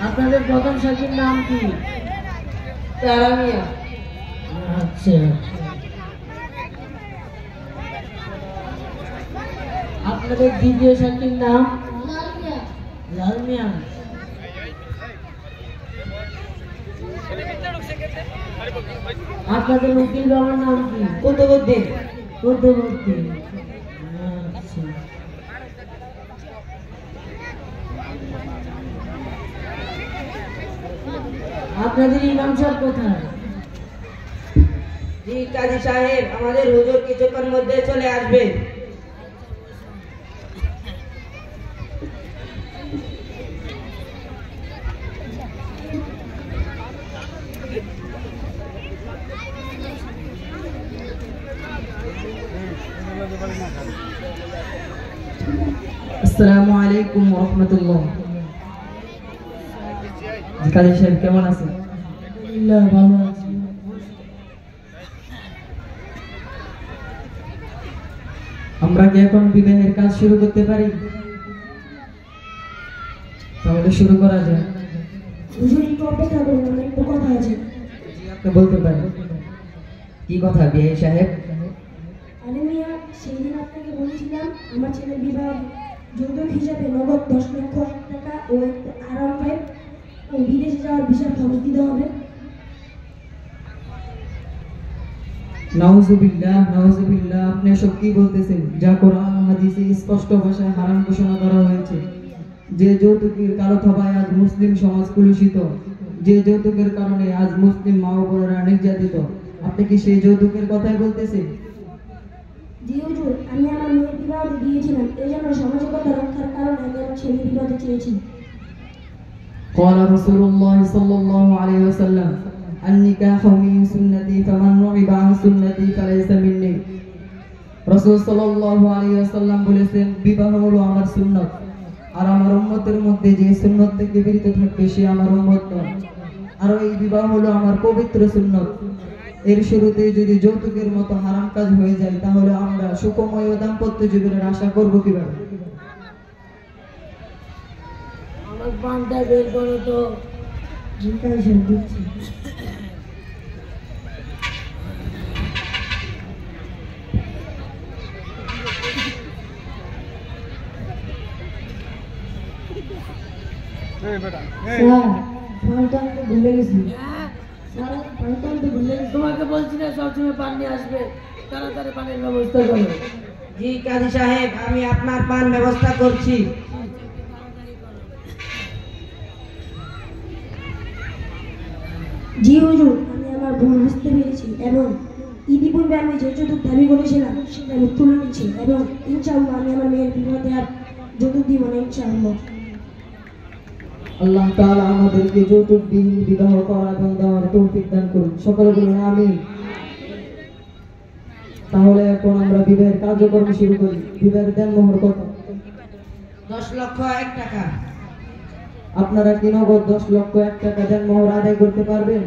আপনাদের প্রথম সাথীর নাম কি? তারা মিয়া। আচ্ছা, আপনাদের দ্বিতীয় সাথীর নাম? লাল মিয়া। আপনাদের উকিল বাবার নাম কি? কুতুবউদ্দিন। কুতুবউদ্দিন। আচ্ছা, আপনাদের ইমাম সাহেব কোথায়? জি কাজী সাহেব, আমাদের হুজুর কিছুক্ষণ মধ্যে চলে আসবে। আসসালামু আলাইকুম ওয়া রাহমাতুল্লাহ। জি কাজী সাহেব কেমন আছেন? আলহামদুলিল্লাহ ভালো আছি। আমরা কি এখন বিবাহের কাজ শুরু করতে পারি? তাহলে শুরু করা যায়। হুজুর একটু অপেক্ষা করুন, আমার একটু কথা আছে। জি আপনি বলতে পারেন। কি কথা বিআই সাহেব? আরে মিয়া, সেই দিন আপনাকে বলেছিলাম আমার ছেলের বিবাহ যৌতুক হিসাবে নগদ 10 লক্ষ টাকা ও একটা আরাম পায় ও বিদেশে যাওয়ার ভিসার খরচ দিতে হবে। নাউজুবিল্লাহ, নাউজুবিল্লাহ, আপনি সব কি বলতেছেন? যা কোরআন ও হাদিসে স্পষ্ট ভাষায় হারাম ঘোষণা করা হয়েছে। যে যৌতুকের কালো থাবায় আজ মুসলিম সমাজ কলুষিত, যে যৌতুকের কারণে আজ মুসলিম মা ও বোনেরা নির্যাতিত, আপনি কি সেই যৌতুকের কথাই বলতেছেন? জি হুজুর, আমি আমার মেয়ের বিবাহ দিয়েছিলাম, এই জন্য সামাজিকতা রক্ষার কারণে আমি আমার ছেলের বিবাহ চেয়েছি। قال رسول الله صلى الله عليه وسلم النكاح من سنتي فمن رغب عن سنتي فليس مني। রাসূল সাল্লাল্লাহু আলাইহি ওয়াসাল্লাম বলেছেন, বিবাহ হলো আমার সুন্নাত, আর আমার উম্মতের মধ্যে যে সুন্নাত থেকে বিরত থাকবে সে আমার উম্মত নয়। আর এই বিবাহ হলো আমার পবিত্র সুন্নাত। এর শুরুতে যদি যৌতুকের মতো হারাম কাজ হয়ে যায়, তাহলে আমরা সুখময় ও দাম্পত্য জীবনের আশা করব কিভাবে? আমার পানটা বের করো তো। জিজ্ঞাসা দিচ্ছি। ভুলে গেছি। তোমাকে বলছি না সবসময় পান নিয়ে আসবে, তাড়াতাড়ি পানির ব্যবস্থা করো। জি কাজী সাহেব, আমি আপনার পান ব্যবস্থা করছি। জি হুজুর, আমি আমার ভুল বুঝতে পেরেছি এবং ইতিপূর্বে আমি যে যৌতুক দাবি করেছিলাম সেটা আমি তুলে নিচ্ছি এবং ইনশাআল্লাহ আমি আমার মেয়ের বিবাহে আর যৌতুক দিব না ইনশাআল্লাহ। আল্লাহ তাআলা আমাদেরকে যৌতুকবিহীন বিবাহ করা এবং দেওয়ার তৌফিক দান করুন। সকলে বলুন আমিন। তাহলে এখন আমরা বিবাহের কার্যক্রম শুরু করি। বিবাহের দেনমোহর কত? 10,01,000 টাকা। আপনারা কি নগদ 10,01,000 টাকা দেনমোহর আদায় করতে পারবেন?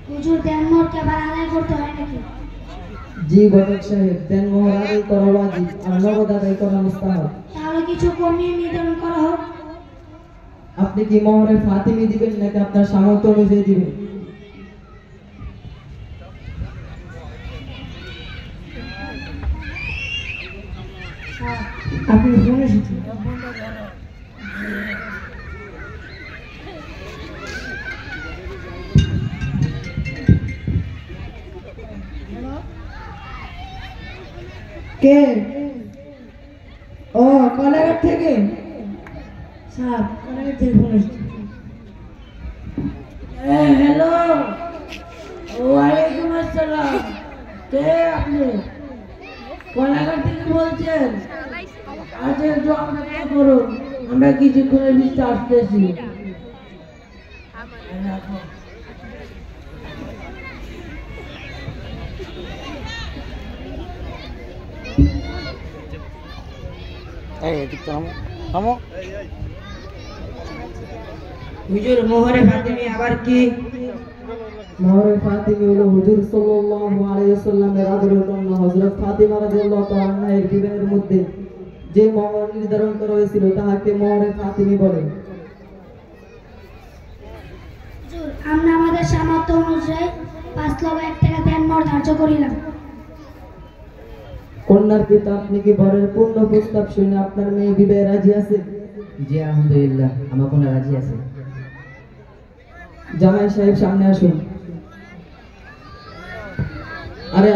হুজুর, দেনমোহর কি আবার আদায় করতে হয় নাকি? জি ঘটক সাহেব, দেনমোহর আদায় করা ওয়াজিব আর নগদ আদায় করা মুস্তাহাব। তাহলে কিছু কমিয়ে নির্ধারণ করা হোক। আপনি কি মোহরের ফাতিমি দিবেন নাকি আপনার সামর্থ্য অনুযায়ী দিবেন? আপনি ফোন এসেছেন। কে? ও কলাঘাট থেকে। স্যার, কলাঘাট থেকে ফোন এসেছে। হ্যালো, ওয়ালাইকুম আসসালাম। কে আপনি? কলাঘাট থেকে বলছেন? আচ্ছা, একটু অপেক্ষা করুন, আমরা কিছুক্ষণের ভিতরে আসতেছি। হুজুর, মোহরে ফাতিমি আবার কি? মোহরে ফাতিমি হলো হুজুর সাল্লাল্লাহু আলাইহি ওয়াসাল্লামের আদরের কন্যা হযরত ফাতিমা রাদিয়াল্লাহু তাআলা আনহা এর বিবাহের মধ্যে যে মহর নির্ধারণ করা হয়েছিল তাহাকে মহরে ফাতিমি বলে। হুজুর, আমরা আমাদের সামর্থ্য অনুযায়ী 5,01,000 দেনমোহর ধার্য করিলাম। কন্যার পিতা, আপনি কি বরের পূর্ণ প্রস্তাব শুনে আপনার মেয়ে বিবাহে রাজি আছে? জি আলহামদুলিল্লাহ, আমার কন্যা রাজি আছে। জামাই সাহেব সামনে আসুন। আরে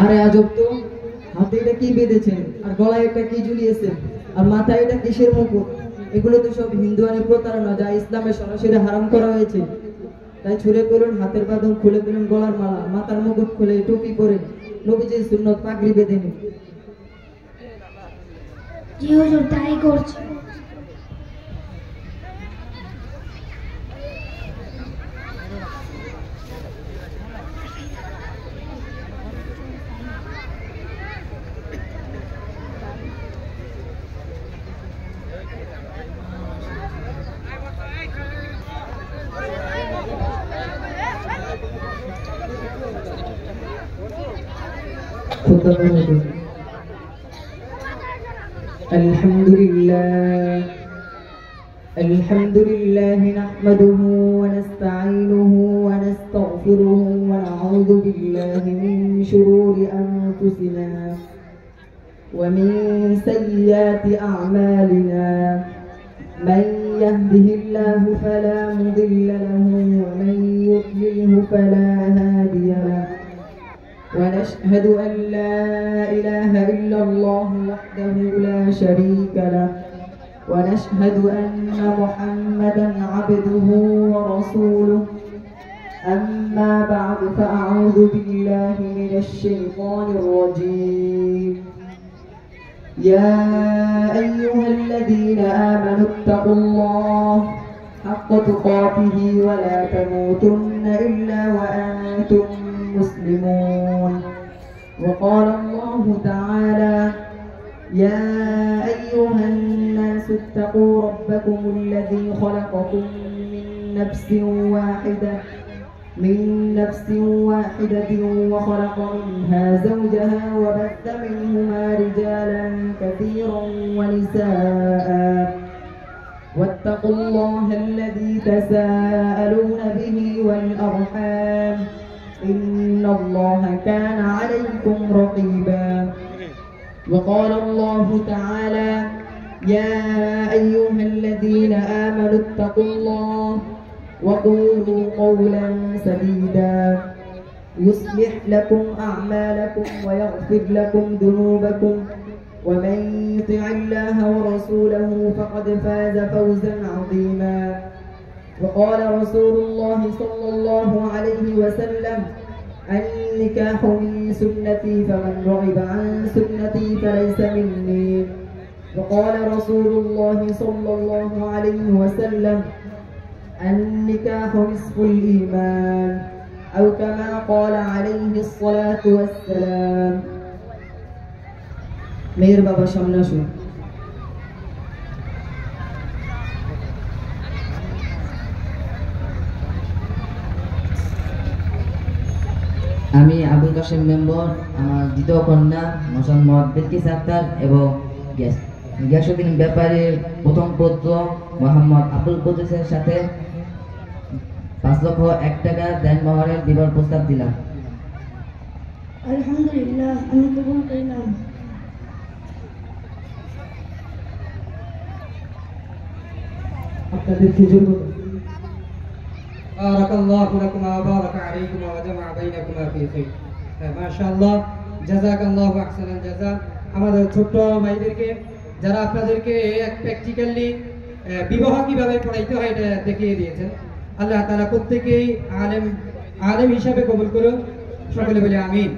আরে আজব তো, হাতে এটা কি বেঁধেছেন আর গলায় এটা কি ঝুলিয়েছেন আর মাথায় এটা কিসের মুকুট? এগুলো তো সব হিন্দুয়ানি প্রতারণা, যা ইসলামে সরাসরি হারাম করা হয়েছে। তাই ছুঁড়ে করুন হাতের বাঁধন, খুলে ফেলুন গলার মালা, মাথার মুকুট খুলে টুপি পরে নবীজির সুন্নত পাগড়ি বেঁধে নিন। জি হুজুর, তাই করছি। الحمد لله نحمده ونستعينه ونستغفره ونعوذ بالله من شرور أنفسنا ومن سيئات أعمالنا، من يهده الله فلا مضل له ومن يضلله فلا هادي له، ونشهد أن لا إله إلا الله وحده لا شريك له، ونشهد أن محمدا عبده ورسوله. أما بعد، فأعوذ بالله من الشيطان الرجيم. يا أيها الذين آمنوا اتقوا الله حق تقاته ولا تموتن إلا وأنتم مسلمون. وقال الله تعالى: يا أيها الناس اتقوا ربكم الذي خلقكم من نفس واحدة وخلق منها زوجها وبث منهما رجالا كثيرا ونساء، واتقوا الله الذي تساءلون به والأرحام، إن الله كان عليكم رقيبا. وقال الله تعالى: يا أيها الذين آمنوا اتقوا الله وقولوا قولا سديدا يصلح لكم أعمالكم ويغفر لكم ذنوبكم، ومن يطع الله ورسوله فقد فاز فوزا عظيما. وقال رسول الله صلى الله عليه وسلم: النكاح من سنتي، فمن رغب عن سنتي فليس مني. وقال رسول الله صلى الله عليه وسلم: النكاح نصف الإيمان، أو كما قال عليه الصلاة والسلام. মেয়ের বাবা সামনে আসুন। আমি আবুল কাশেম মেম্বর, আমার দ্বিতীয় কন্যা মোসাম্মদ বিলকিস আক্তার এবং গিয়াসউদ্দিন ব্যাপারীর প্রথম পুত্র মোহাম্মদ আব্দুল কুদ্দুসের সাথে 5,01,000 টাকা দেনমোহরের বিবাহ প্রস্তাব দিলাম। আলহামদুলিল্লাহ, আমি কবুল করলাম। আপনাদের খেজুর বারাকাল্লাহু লাকুমা ওয়া বারাকা আলাইকুমা ওয়া জামা বাইনাকুমা ফি খাইর। মাশাআল্লাহ, জাযাকাল্লাহু আহসানাল জাযা। আমাদের ছোট ভাইদেরকে যারা আপনাদেরকে প্র্যাকটিক্যালি বিবাহ কিভাবে পড়াইতে হয় এটা দেখিয়ে দিয়েছেন। আল্লাহ তাআলা প্রত্যেককেই আলেম হিসাবে কবুল করুন। সকলে বলে আমিন।